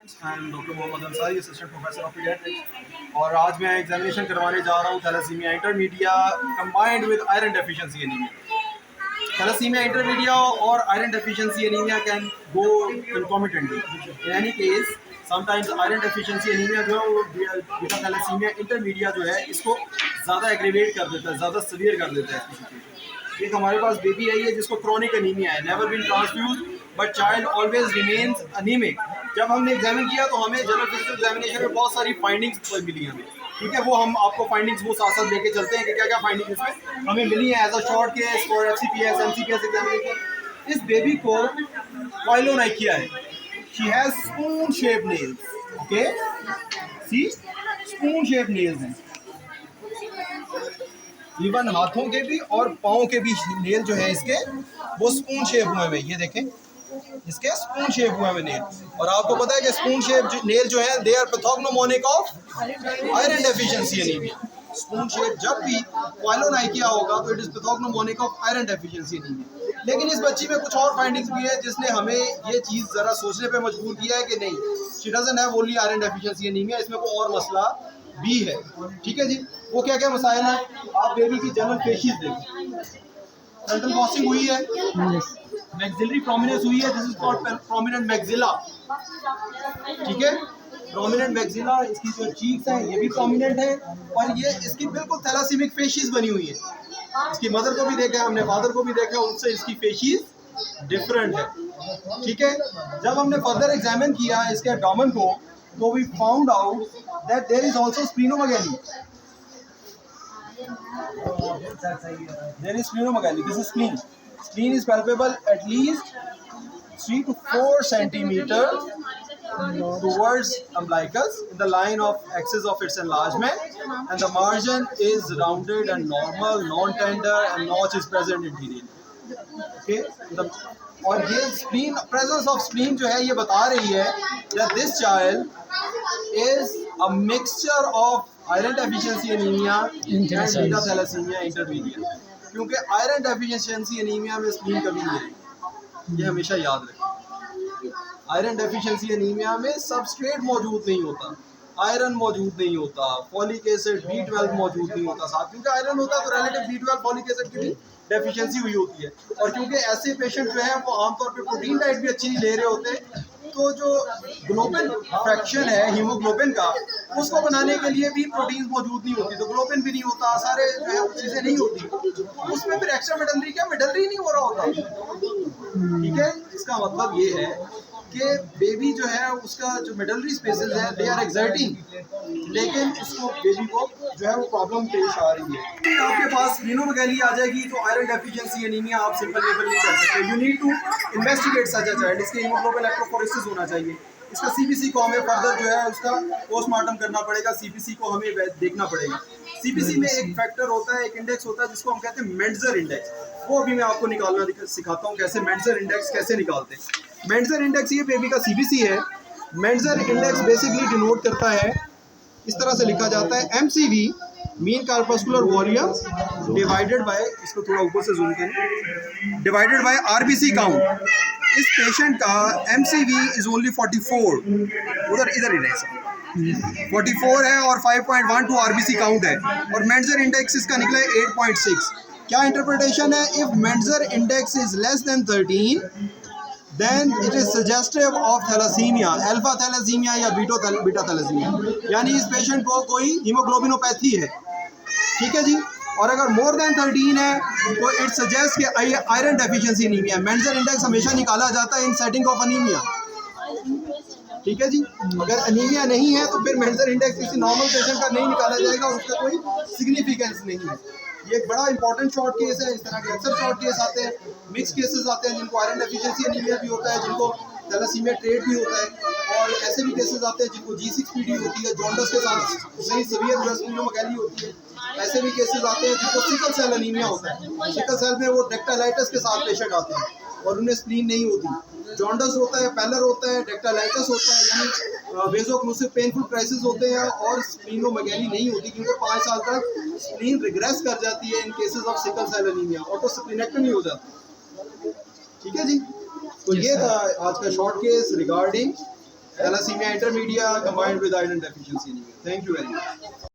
I am doctor Mohammad Ansari, assistant professor of paediatrics, और आज मैं एग्जामिनेशन करवाने जा रहा हूँ thalassaemia intermedia combined with iron deficiency anaemia. Thalassaemia intermedia और iron deficiency anaemia can go concomitantly. In any case sometimes iron deficiency anaemia जो है वो बीटा थैलेसीमिया इंटरमीडिया जो है इसको ज़्यादा एग्रीवेट कर देता है, ज़्यादा सीवियर कर देता है इसकी सिचुएशन। एक हमारे पास बेबी आई है जिसको क्रॉनिक एनीमिया है, never been transfuse but child always remains anaemic. जब हमने एग्जामिन किया तो हमें जनरल फिजिकल एग्जामिनेशन में बहुत सारी फाइंडिंग्स मिली हमें, ठीक है। वो हम आपको फाइंडिंग्स वो साथ साथ लेके चलते हैं कि क्या क्या फाइंडिंग्स इसमें हमें मिली है as a short case for FCPS MCPS examination. इस बेबी को पाइलोनाइकिया है, she has spoon shape nails, okay, see spoon shape nails हैं। इवन हाथों के भी और पाँव के भी नेल जो है इसके वो स्पून शेप हुए हुए, ये देखें इसके स्पून शेप हुए हुए नेल। और आपको पता है कि स्पून शेप नेल जो है they are pathognomonic of iron deficiency anaemia. Spoon shape जब भी पाइलोनाइकिया होगा तो it is pathognomonic of iron deficiency anaemia. लेकिन इस बच्ची में कुछ और फाइंडिंग्स भी है जिसने हमें ये चीज़ ज़रा सोचने पे मजबूर किया है कि नहीं, she doesn't have only iron deficiency anaemia, इसमें कोई और मसला भी है, ठीक है जी। वो क्या क्या मसाइल है, आप बेबी की जनरल फेशिस देखें, फ्रंटल बॉसिंग हुई है, मैक्सिलरी प्रोमिनेंस हुई है, this is called prominent maxilla, ठीक है। प्रोमिनेंट मैक्सिला, इसकी जो चीक्स हैं ये भी प्रोमिनेंट है, और ये इसकी बिल्कुल थैलासीमिक फेशिस बनी हुई है। इसकी मदर को भी देखा, हमने फादर को भी देखा, उनसे इसकी फेशिस डिफरेंट है, ठीक है। जब हमने फर्दर एग्जामिन किया इसके एब्डोमेन को तो we found out that there is also splenomegaly, there is splenomegaly, this is spleen. Spleen is palpable at least 3 to 4 centimeter towards umbilicus in the line of axis of its enlargement, and the margin is rounded and normal, non-tender, and notch is present interior, okay। और ये spleen, presence of spleen जो है ये बता रही है that this child is a mixture of iron deficiency anaemia and beta thalassaemia intermediate, क्योंकि iron deficiency anaemia में स्प्लीन कभी नहीं है, ये हमेशा याद रखें। आयरन डेफिशिएंसी एनीमिया में सबस्ट्रेट मौजूद नहीं होता, आयरन मौजूद नहीं होता, फॉलिक एसिड B12 मौजूद नहीं होता साथ, क्योंकि आयरन होता है तो रिलेटिव B12 फॉलिक एसिड की भी डेफिशिएंसी हुई होती है। और क्योंकि ऐसे पेशेंट जो है वो आमतौर पे प्रोटीन डाइट भी अच्छी नहीं ले रहे होते, तो जो ग्लोबिन फ्रैक्शन है हीमोग्लोबिन का, उसको बनाने के लिए भी प्रोटीन मौजूद नहीं होती, तो ग्लोबिन भी नहीं होता, सारे जो है चीज़ें नहीं होती, उसमें फिर एक्स्ट्रा मेडलरी क्या मेडलरी नहीं हो रहा होता, ठीक है। इसका मतलब ये है कि बेबी जो है उसका जो मेडलरी स्पेसेस है दे आर एक्सर्टिंग, लेकिन उसको बेबी को जो है वो प्रॉब्लम पेश आ रही है। आपके पास स्प्लीनोमेगाली आ जाएगी तो आयरन डेफिशिएंसी एनीमिया आप सिंपल लेवल नहीं कर सकते, you need to investigate such a child. इसके हीमोग्लोबिन इलेक्ट्रोफोरेसिस होना चाहिए, इसका CBC को हमें फर्दर जो है उसका पोस्टमार्टम करना पड़ेगा, CBC को हमें देखना पड़ेगा। CBC में एक फैक्टर होता है, एक इंडेक्स होता है जिसको हम कहते हैं मेंडजर इंडेक्स, वो अभी मैं आपको निकालना सिखाता हूँ कैसे मेंडजर इंडेक्स कैसे निकालते हैं। मेंडजर इंडेक्स ये बेबी का CBC है। मेंडजर इंडेक्स बेसिकली डिनोट करता है, इस तरह से लिखा जाता है MCV, mean corpuscular volume divided by, इसको थोड़ा ऊपर से जूम करें, डिवाइडेड बाय RBC काउंट। इस पेशेंट का MCV इज ओनली 44, उधर इधर ही नहीं 44 है, और 5.12 RBC काउंट है, और मेंडजर इंडेक्स इसका निकला है 8.6। क्या इंटरप्रिटेशन है, if Mentzer index is less than 13 then it is suggestive of thalassemia, alpha thalassaemia या बीटा थैलेसीमिया, यानी इस पेशेंट को कोई हीमोग्लोबिनोपैथी है, ठीक है जी। और अगर मोर देन 13 है तो इट सजेस्ट कि आयरन डेफिशिएंसी एनीमिया। मेंडजर इंडेक्स हमेशा निकाला जाता है इन सेटिंग ऑफ अनीमिया, ठीक है जी। अगर अनीमिया नहीं है तो फिर मेंडजर इंडेक्स किसी नॉर्मल पेशेंट का नहीं निकाला जाएगा, उसका कोई सिग्निफिकेंस नहीं है। ये एक बड़ा इंपॉर्टेंट शॉर्ट केस है, इस तरह के अक्सर शॉर्ट केस आते हैं, मिक्स केसेस आते हैं जिनको आयरन डेफिशिएंसी एनीमिया भी होता है, जिनको थैलेसीमिया ट्रेट भी होता है, और ऐसे भी केसेस आते हैं जिनको G6PD होती है, जॉन्डस के साथ सही सीवियर स्प्लीनोमेगाली होती है। ऐसे भी केसेस आते हैं जिनको सिकल सेल एनीमिया होता है, सिकल सेल में वो डेक्टालाइटिस के साथ पेशेंट आते हैं और उन्हें स्प्लीन नहीं होती। जॉन्डस होता है, पैलर होता है, डेक्टालाइटिस होता है, यानी वेजोक्लूसिव पेनफुल क्राइसिस होते हैं, और स्प्लीनोमेगाली नहीं होती क्योंकि 5 साल तक स्प्लीन रिग्रेस कर जाती है in cases of sickle cell anaemia, autosplenectomy हो जाती है, ठीक है जी। तो ये था आज का short case regarding thalassemia intermedia combined with iron deficiency anemia. Thank you very much.